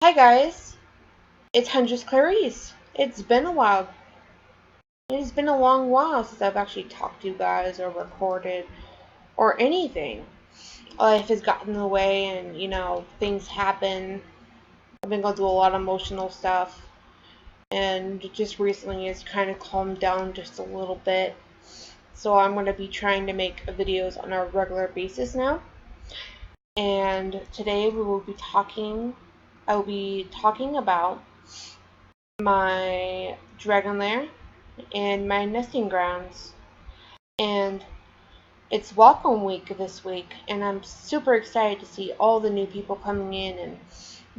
Hi guys, it's Huntress Clarice. It's been a while. It's been a long while since I've actually talked to you guys or recorded or anything. Life has gotten in the way and, things happen. I've been going through a lot of emotional stuff and just recently it's kind of calmed down just a little bit. So I'm going to be trying to make videos on a regular basis now. And today I will be talking about my dragon lair and my nesting grounds. And it's welcome week this week, and I'm super excited to see all the new people coming in and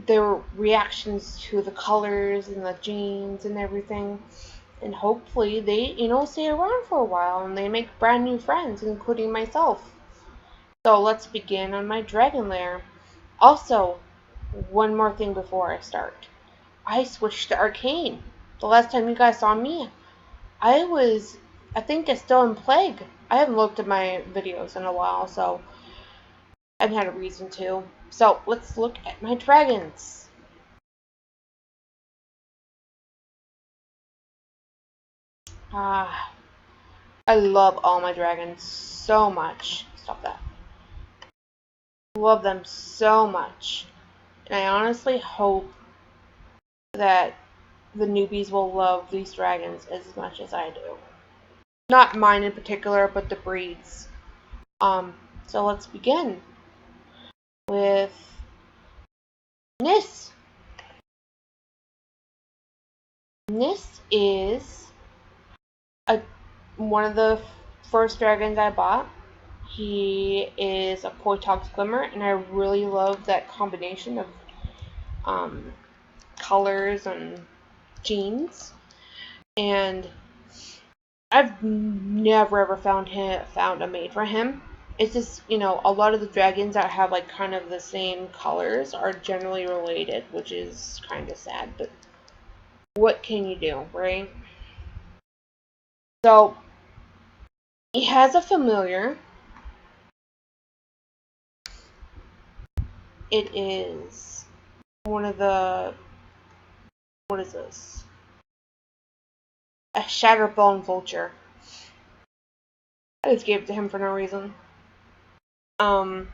their reactions to the colors and the jeans and everything. And hopefully they, stay around for a while and they make brand new friends, including myself. So let's begin on my dragon lair. Also, one more thing before I start. I switched to Arcane. The last time you guys saw me, I think it's still in Plague. I haven't looked at my videos in a while, so I've had a reason to. So let's look at my dragons. Ah, I love all my dragons so much. Stop that. Love them so much. And I honestly hope that the newbies will love these dragons as much as I do. Not mine in particular, but the breeds. So let's begin with Nis. Nis is one of the first dragons I bought. He is a Poitox Glimmer, and I really love that combination of um, colors and genes. And I've never ever found a mate for him. It's just, a lot of the dragons that have like kind of the same colors are generally related, which is kind of sad, but what can you do, right? So he has a familiar. It is one of the, what is this? A Shatterbone Vulture. I just gave it to him for no reason. Um,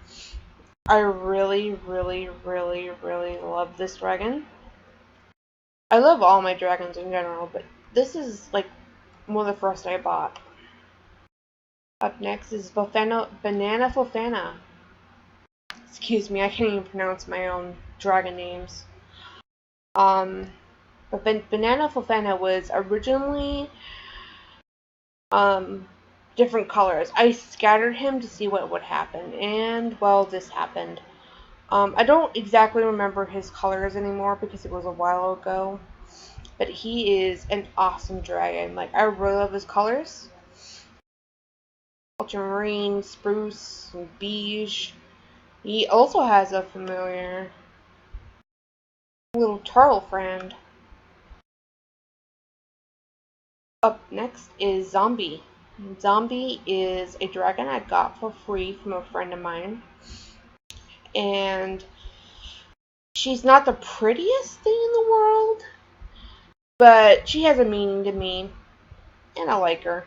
I really, really, really, really love this dragon. I love all my dragons in general, but this is like one of the first I bought. Up next is Banana Fofana. Excuse me, I can't even pronounce my own dragon names. But Banana Fofana was originally different colors. I scattered him to see what would happen, and well, this happened. I don't exactly remember his colors anymore because it was a while ago, but he is an awesome dragon. Like, I really love his colors. Ultramarine, spruce, and beige. He also has a familiar little turtle friend. Up next is Zombie. Zombie is a dragon I got for free from a friend of mine. And she's not the prettiest thing in the world, but she has a meaning to me, and I like her.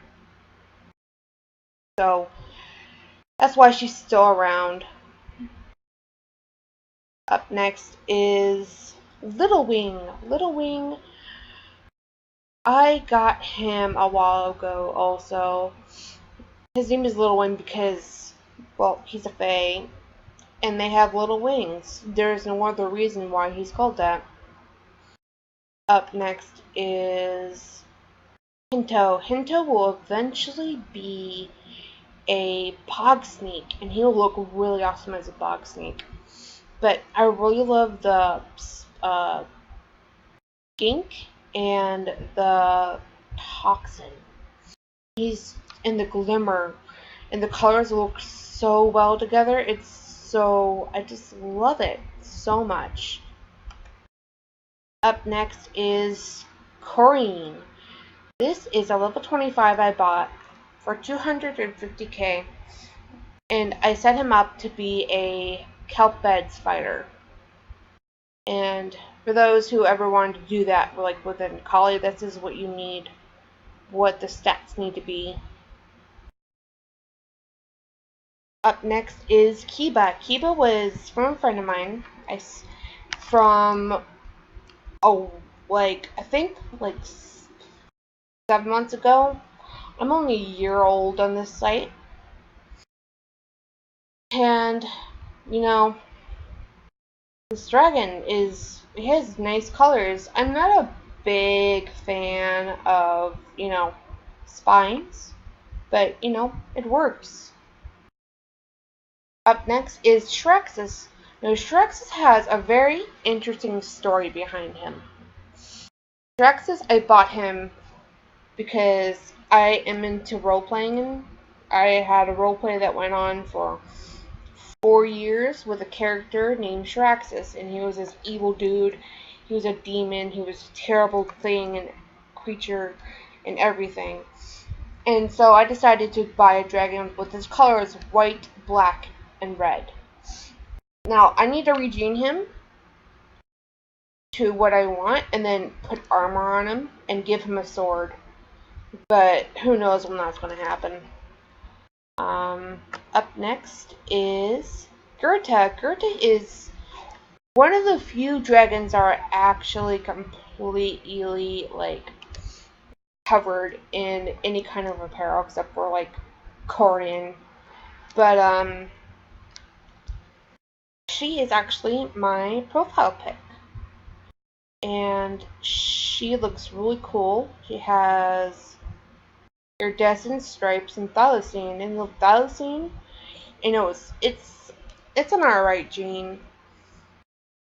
So that's why she's still around. Up next is Little Wing. Little Wing, I got him a while ago also. His name is Little Wing because, well, he's a fae, and they have little wings. There's no other reason why he's called that. Up next is Hinto. Hinto will eventually be a bog snake, and he'll look really awesome as a bog snake. But I really love the skink and the toxin. He's in the glimmer, and the colors look so well together. I just love it so much. Up next is Corrine. This is a level 25 I bought for 250k, and I set him up to be a kelp bed spider. And for those who ever wanted to do that, like within Kali, this is what you need, what the stats need to be. Up next is Kiba. Kiba was from a friend of mine. From, oh, like, I think, like 7 months ago. I'm only a year old on this site. And, you know, this dragon he has nice colors. I'm not a big fan of, spines, but, it works. Up next is Shrexus. Now, Shrexus has a very interesting story behind him. Shrexus, I bought him because I am into role-playing. I had a roleplay that went on for 4 years with a character named Shraxus, and he was this evil dude. He was a demon. He was a terrible thing and creature and everything. And so I decided to buy a dragon with his colors white, black, and red. Now, I need to regene him to what I want and then put armor on him and give him a sword. But who knows when that's going to happen. Up next is Goethe. Goethe is one of the few dragons that are actually completely, like, covered in any kind of apparel except for, like, Corian. But, she is actually my profile pic. And she looks really cool. She has iridescent stripes and thylacine. And the thylacine, it's an alright gene.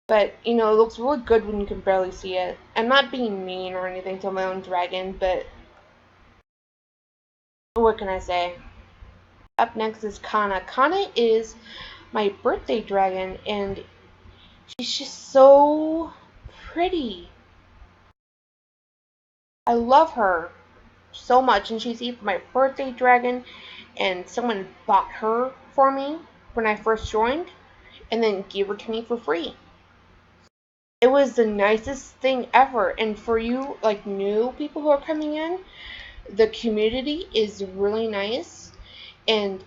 But, it looks really good when you can barely see it. I'm not being mean or anything to my own dragon, but what can I say? Up next is Kana. Kana is my birthday dragon, and she's just so pretty. I love her so much, and she's even my birthday dragon, and someone bought her for me when I first joined, and then gave her to me for free. It was the nicest thing ever, and for you, like, new people who are coming in, the community is really nice, and,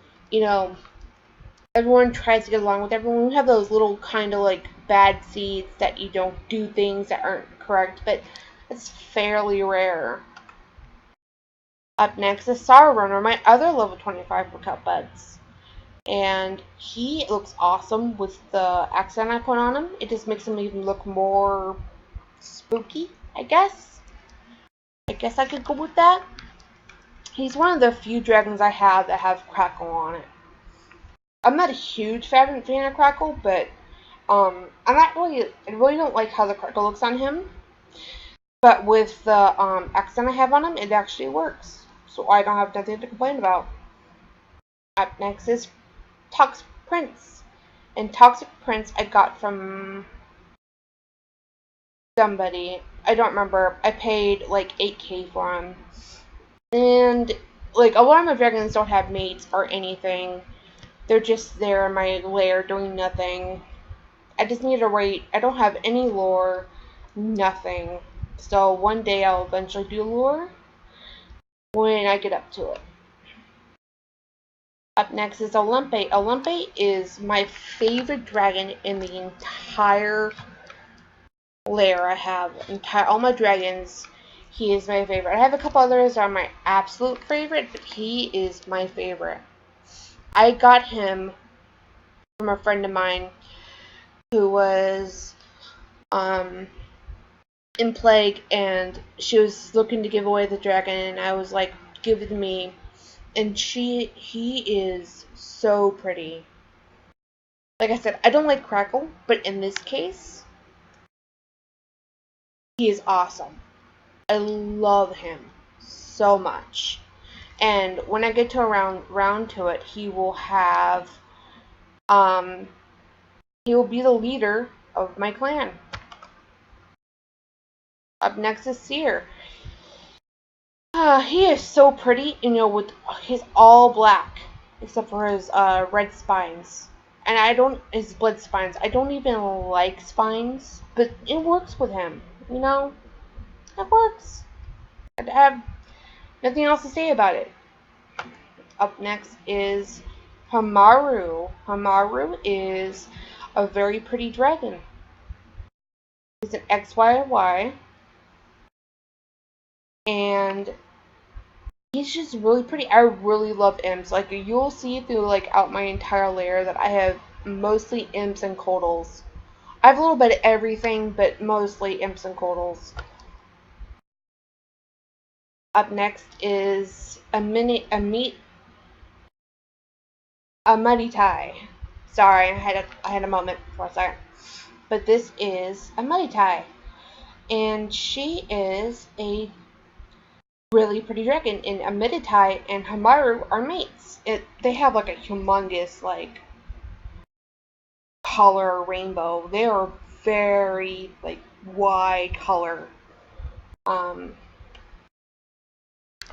everyone tries to get along with everyone. We have those little kind of, like, bad seeds that you don't do things that aren't correct, but it's fairly rare. Up next is Runner, my other level 25 Lookout Buds. And he looks awesome with the accent I put on him. It just makes him even look more spooky, I guess. I guess I could go with that. He's one of the few dragons I have that have Crackle on it. I'm not a huge fan of Crackle, but I really don't like how the Crackle looks on him. But with the accent I have on him, it actually works. So I don't have nothing to complain about. Up next is Toxic Prince. And Toxic Prince I got from somebody. I don't remember. I paid like 8K for him. And, like, a lot of my dragons don't have mates or anything. They're just there in my lair doing nothing. I just need to rate. I don't have any lore. Nothing. So one day I'll eventually do lore when I get up to it. Up next is Olympe. Olympe is my favorite dragon in the entire lair I have. All my dragons, he is my favorite. I have a couple others that are my absolute favorite, but he is my favorite. I got him from a friend of mine who was in Plague, and she was looking to give away the dragon, and I was like, give it to me. And he is so pretty. Like I said, I don't like Crackle, but in this case, he is awesome. I love him so much. And when I get to round to it, he will be the leader of my clan. Up next is Seer. He is so pretty, with he's all black except for his red spines. And I don't, his blood spines, I don't even like spines, but it works with him, you know? It works. I have nothing else to say about it. Up next is Hamaru. Hamaru is a very pretty dragon. He's an XYY, and he's just really pretty. I really love imps. Like, you'll see through, like, out my entire layer that I have mostly imps and codals. I have a little bit of everything, but mostly imps and codals. Up next is a Muddy Tie. Sorry, I had a moment for a second. But this is a Muddy Tie, and she is a really pretty dragon. And Amiditai and Hamaru are mates. They have like a humongous like color rainbow. They are very like wide color. Um,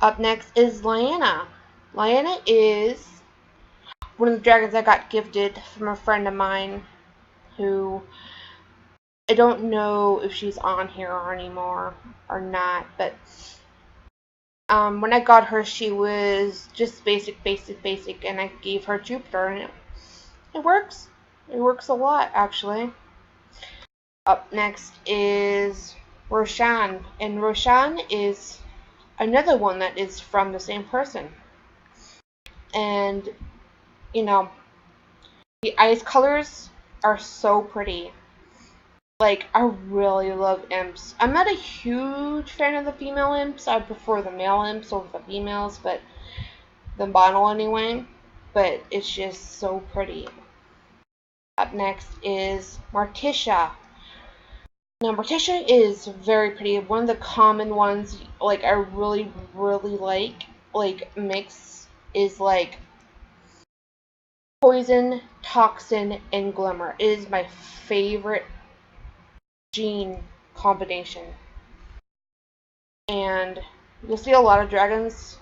Up next is Lyanna. Lyanna is one of the dragons I got gifted from a friend of mine who I don't know if she's on here anymore or not, but when I got her, she was just basic, and I gave her Jupiter, and it works. It works a lot, actually. Up next is Roshan, and Roshan is another one that is from the same person. And, you know, the ice colors are so pretty. Like, I really love imps. I'm not a huge fan of the female imps. I prefer the male imps over the females, but the model anyway. But it's just so pretty. Up next is Martisha. Now, Morticia is very pretty. One of the common ones, like, I really, really like, mix, is, like, Poison, Toxin, and Glimmer. It is my favorite gene combination. And you'll see a lot of dragons.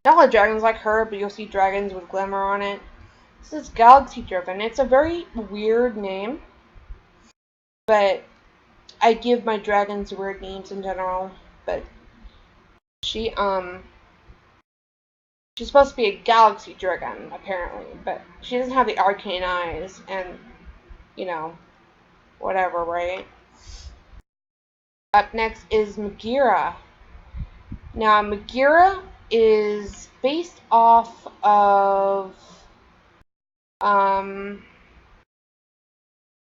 Not a lot of dragons like her, but you'll see dragons with Glimmer on it. This is Galaxy Driven. It's a very weird name, but I give my dragons weird names in general. But she, she's supposed to be a galaxy dragon, apparently, but she doesn't have the arcane eyes, and, you know, whatever, right? Up next is Megira. Now, Megira is based off of, I'm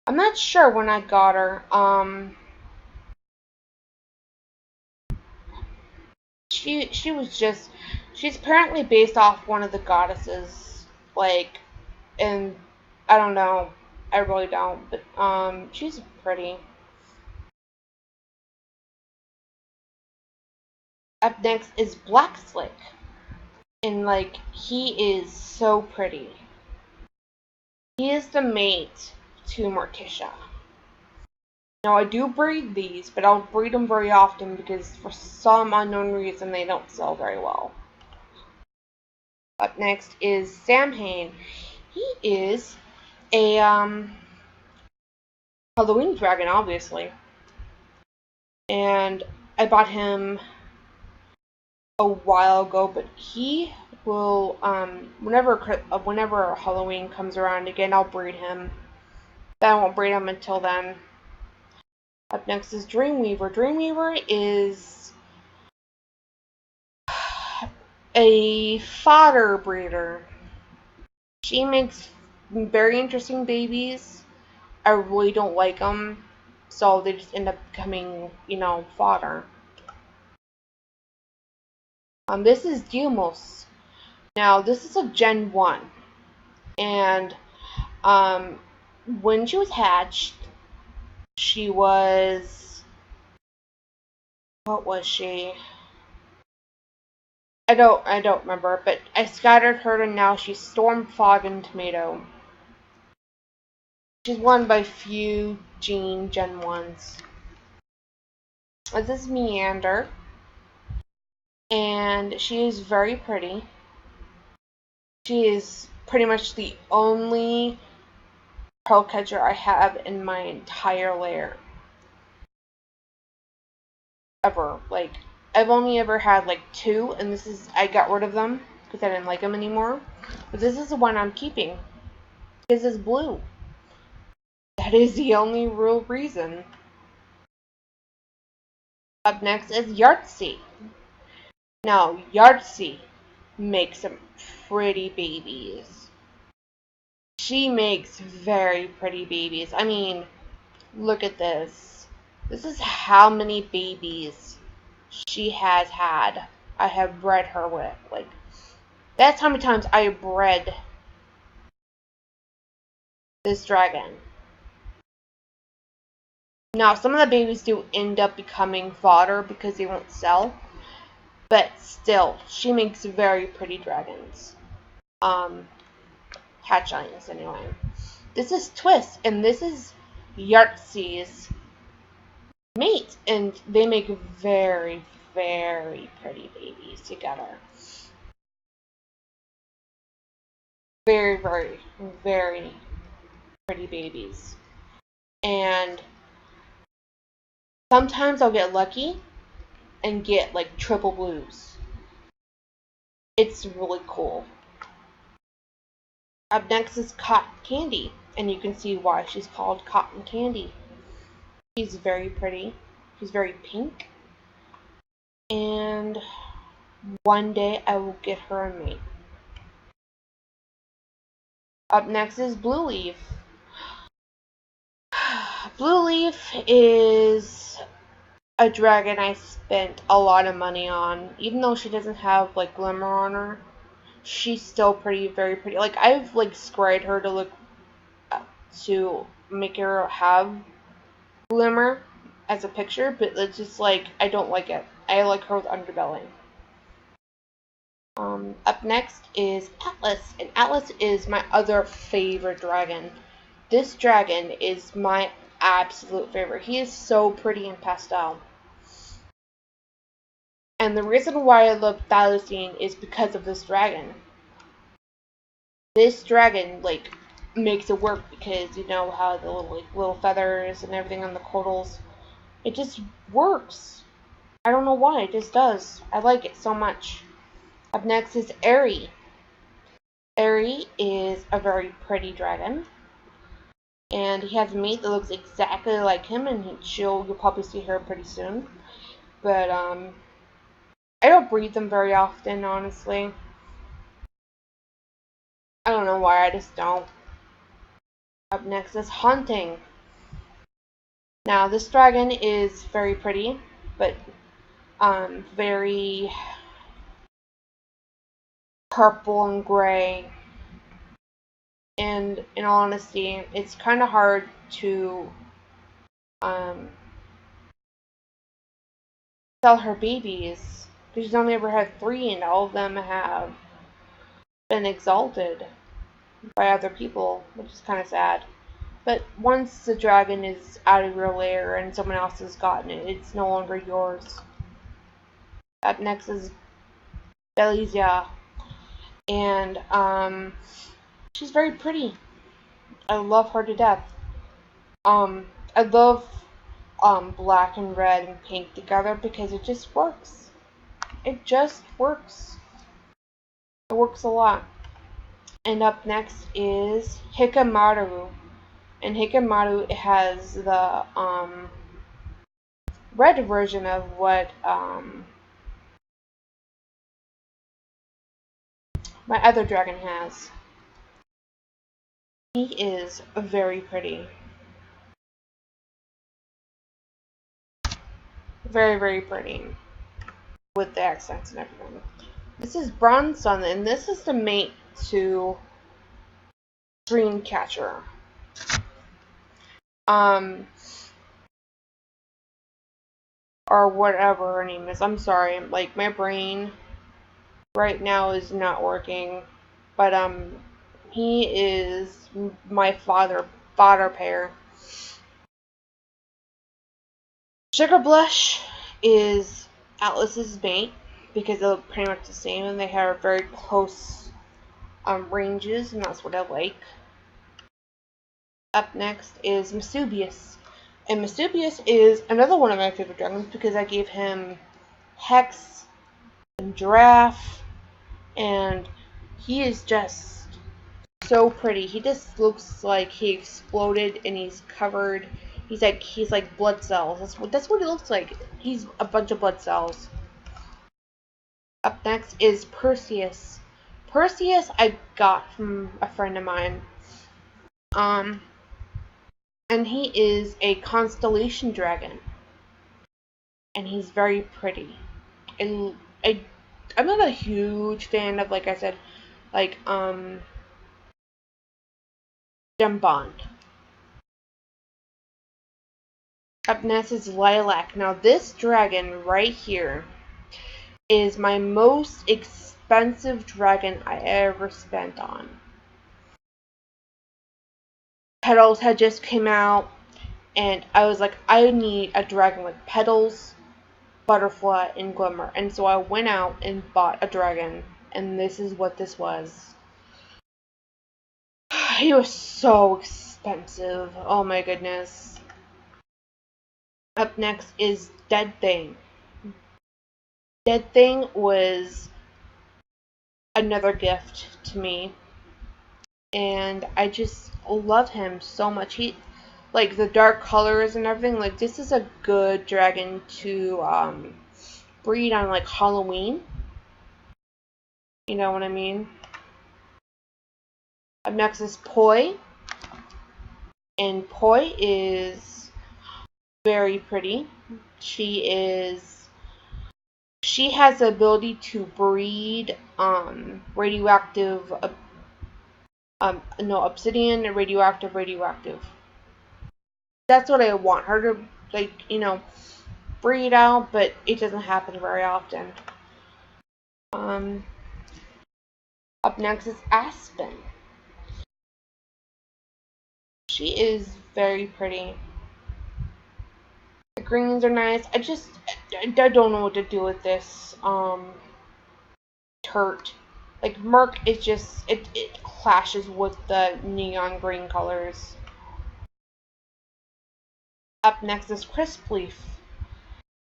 not sure when I got her, she was just, she's apparently based off one of the goddesses, like, and I don't know, I really don't, but, she's pretty. Up next is Black Slick, and, like, he is so pretty. He is the mate to Morticia. Now, I do breed these, but I don't breed them very often because for some unknown reason they don't sell very well. Up next is Samhain. He is a Halloween dragon, obviously. And I bought him a while ago, but he will, whenever Halloween comes around again, I'll breed him. But I won't breed him until then. Up next is Dreamweaver. Dreamweaver is a fodder breeder. She makes very interesting babies. I really don't like them, so they just end up becoming, you know, fodder. This is Deimos. Now, this is a Gen 1, and when she was hatched, she was, what was she? I don't remember, but I scattered her, and now she's Storm, Fog, and Tomato. She's one by few Gen 1s. This is Meander, and she is very pretty. She is pretty much the only pearl catcher I have in my entire lair. Ever. Like, I've only ever had like 2, and I got rid of them because I didn't like them anymore. But this is the one I'm keeping. Because it's blue. That is the only real reason. Up next is Yahtzee. Now, Yahtzee makes some pretty babies. She makes very pretty babies. I mean, look at this. This is how many babies she has had. I have bred her with. Like, that's how many times I bred this dragon. Now, some of the babies do end up becoming fodder because they won't sell. But still, she makes very pretty dragons. Hatchlings, anyway. This is Twist, and this is Yahtzee's mate, and they make very, very pretty babies together. Very, very, very pretty babies. And sometimes I'll get lucky and get like triple blues. It's really cool. Up next is Cotton Candy, and you can see why she's called Cotton Candy. She's very pretty. She's very pink. And one day I will get her a mate. Up next is Blue Leaf. Blue Leaf is a dragon I spent a lot of money on. Even though she doesn't have like glimmer on her, she's still very pretty. Like, I've like sprayed her to make her have glimmer as a picture, but it's just like, I don't like it. I like her with underbelly. Up next is Atlas, and Atlas is my other favorite dragon. This dragon is my absolute favorite. He is so pretty in pastel. And the reason why I love Thylacine is because of this dragon. This dragon, like, makes it work because you know how the little feathers and everything on the caudals. It just works. I don't know why, it just does. I like it so much. Up next is Aerie. Aerie is a very pretty dragon. And he has a mate that looks exactly like him, and you'll probably see her pretty soon. But, I don't breed them very often, honestly. I don't know why, I just don't. Up next is Haunting. Now, this dragon is very pretty, but, very purple and gray. And in all honesty, it's kind of hard to, sell her babies. She's only ever had 3, and all of them have been exalted by other people, which is kind of sad. But once the dragon is out of your lair and someone else has gotten it, it's no longer yours. Up next is Belizia, and she's very pretty. I love her to death. I love black and red and pink together because it just works. It just works. It works a lot. And up next is Hikamaru. And Hikamaru has the red version of what my other dragon has. He is very pretty. Very, very pretty. With the accents and everything. This is Bronze Sun, and this is the mate to Dreamcatcher. Or whatever her name is. I'm sorry. Like, my brain right now is not working. But, he is my fodder pair. Sugar Blush is Atlas's mate because they look pretty much the same and they have very close ranges, and that's what I like. Up next is Masubius. And Masubius is another one of my favorite dragons because I gave him Hex and Giraffe, and he is just so pretty. He just looks like he exploded and he's covered. He's like blood cells. That's what he looks like. He's a bunch of blood cells. Up next is Perseus. Perseus I got from a friend of mine. Um and he is a constellation dragon, and he's very pretty. And I'm not a huge fan of, like I said, like Gem Bond. Up next is Lilac. Now this dragon right here is my most expensive dragon I ever spent on. Petals had just came out, and I was like, I need a dragon with petals, butterfly, and glimmer. And so I went out and bought a dragon, and this is what this was. He was so expensive. Oh my goodness. Up next is Dead Thing. Dead Thing was another gift to me, and I just love him so much. He, like, the dark colors and everything, like, this is a good dragon to breed on, like, Halloween. You know what I mean? Up next is Poi, and Poi is very pretty. She has the ability to breed radioactive no, obsidian, radioactive. That's what I want her to, like, breed out, but it doesn't happen very often. Um, Up next is Aspen. She is very pretty. The greens are nice. I don't know what to do with this Turt. Like, Merc is just, it clashes with the neon green colors. Up next is Crispleaf.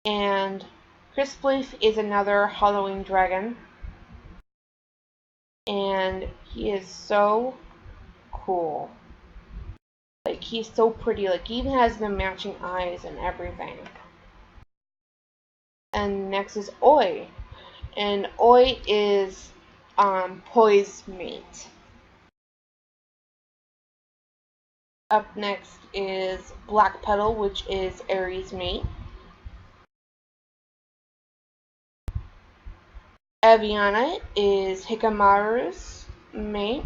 And Crispleaf is another Halloween dragon. And he is so cool. Like, he's so pretty. Like, he even has the matching eyes and everything. And next is Oi. And Oi is Poi's mate. Up next is Black Petal, which is Aries' mate. Aviana is Hikamaru's mate.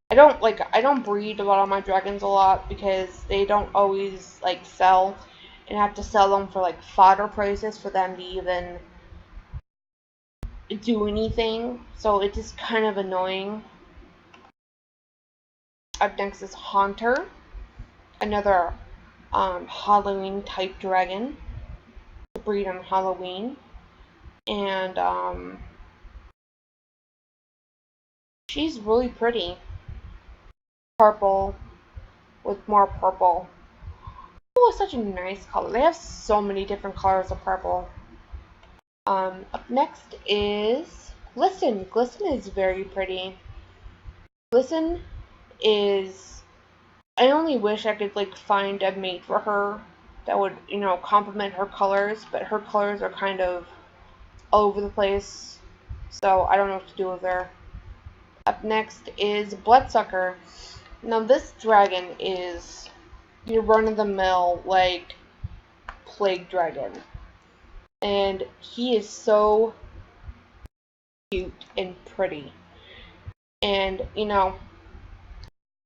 I don't breed a lot of my dragons a lot because they don't always like sell, and I have to sell them for like fodder prices for them to even do anything. So it's just kind of annoying. Up next is Haunter, another Halloween type dragon to breed on Halloween, and she's really pretty. Purple with more purple. Purple is such a nice color. They have so many different colors of purple. Up next is Glisten. Glisten is very pretty. Glisten is, I only wish I could like find a mate for her that would, complement her colors, but her colors are kind of all over the place, so I don't know what to do with her. Up next is Bloodsucker. Now this dragon is your run-of-the-mill, like, plague dragon. And he is so cute and pretty. And,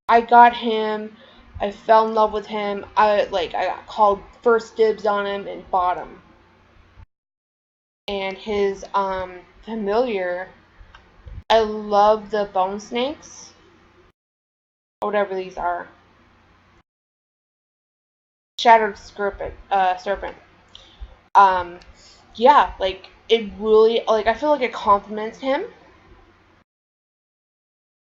I got him, I fell in love with him, I got called first dibs on him and bought him. And his, familiar, I love the bone snakes, or whatever these are. Shattered serpent. Um, yeah, like, it really, like, I feel like it compliments him.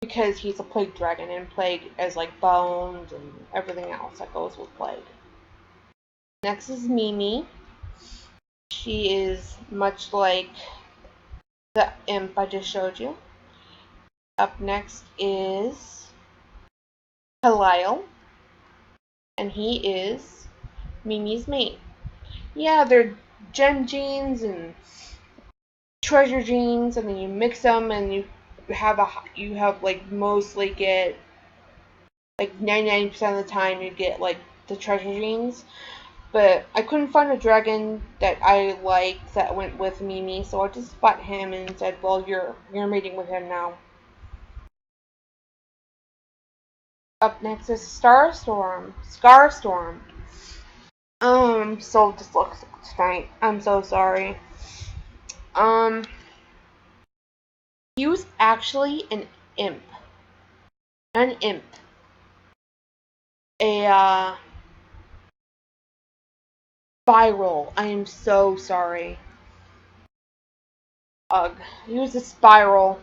because he's a plague dragon, and plague is like bones and everything else that goes with plague. Next is Mimi. She is much like the imp I just showed you. Up next is Halil, and he is Mimi's mate. Yeah, they're gem genes and treasure genes, and then you mix them, and you have like mostly get like 99% of the time you get like the treasure genes. But I couldn't find a dragon that I liked that went with Mimi, so I just bought him and said, "Well, you're mating with him now." Up next is Starstorm. Scarstorm. So dyslexic tonight. I'm so sorry. Um, he was actually an imp. An imp. A spiral. I am so sorry. Ugh. He was a spiral.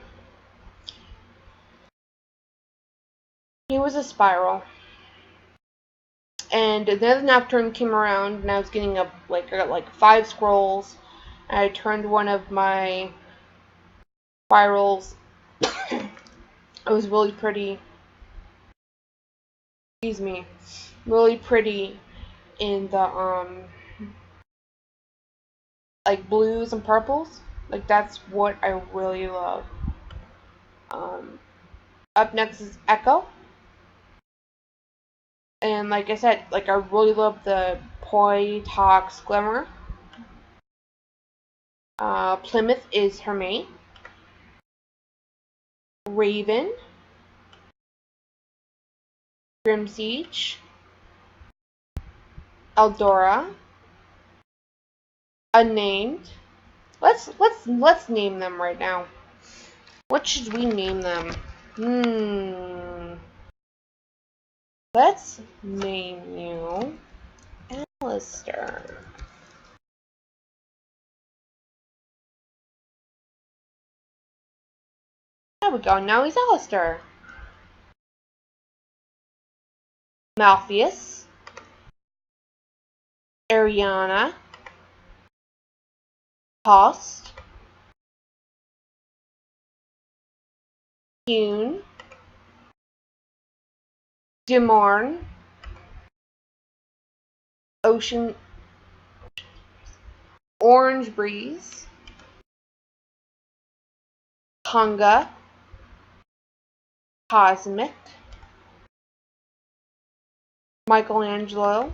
He was a spiral. And then Nocturne came around, and I was getting up I got like 5 scrolls, and I turned one of my spirals. It was really pretty. Excuse me. Really pretty in the like blues and purples. Like that's what I really love. Um, Up next is Echo. And like I said, like I really love the Poi Tox Glimmer. Plymouth is her mate. Raven. Grimsiege. Eldora. Unnamed. Let's name them right now. What should we name them? Let's name you Alistair. There we go. Now he's Alistair. Malpheus. Ariana. Host. Hune. Demorn. Ocean. Orange Breeze. Hunga. Cosmic. Michelangelo.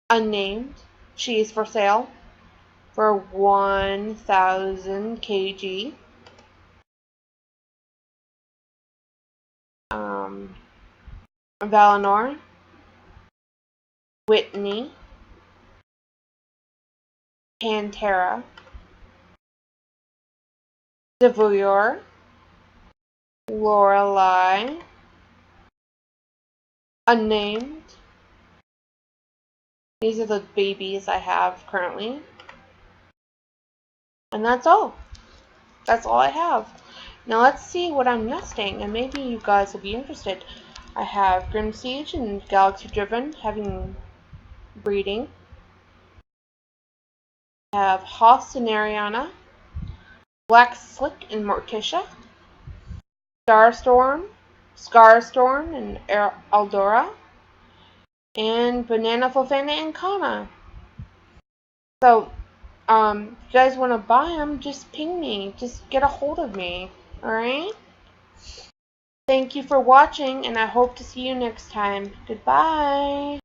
Unnamed. She is for sale for 1,000 kg. Valinor. Whitney. Pantera. Devour. Lorelei. Unnamed. These are the babies I have currently. And that's all. That's all I have. Now let's see what I'm nesting, and maybe you guys will be interested. I have Grimsiege and Galaxy Driven having breeding. I have Host and Ariana, Black Slick and Morticia, Scarstorm and Eldora, and Banana Fofana and Kana. So, if you guys want to buy them, just ping me. Just get a hold of me. Alright? Thank you for watching, and I hope to see you next time. Goodbye.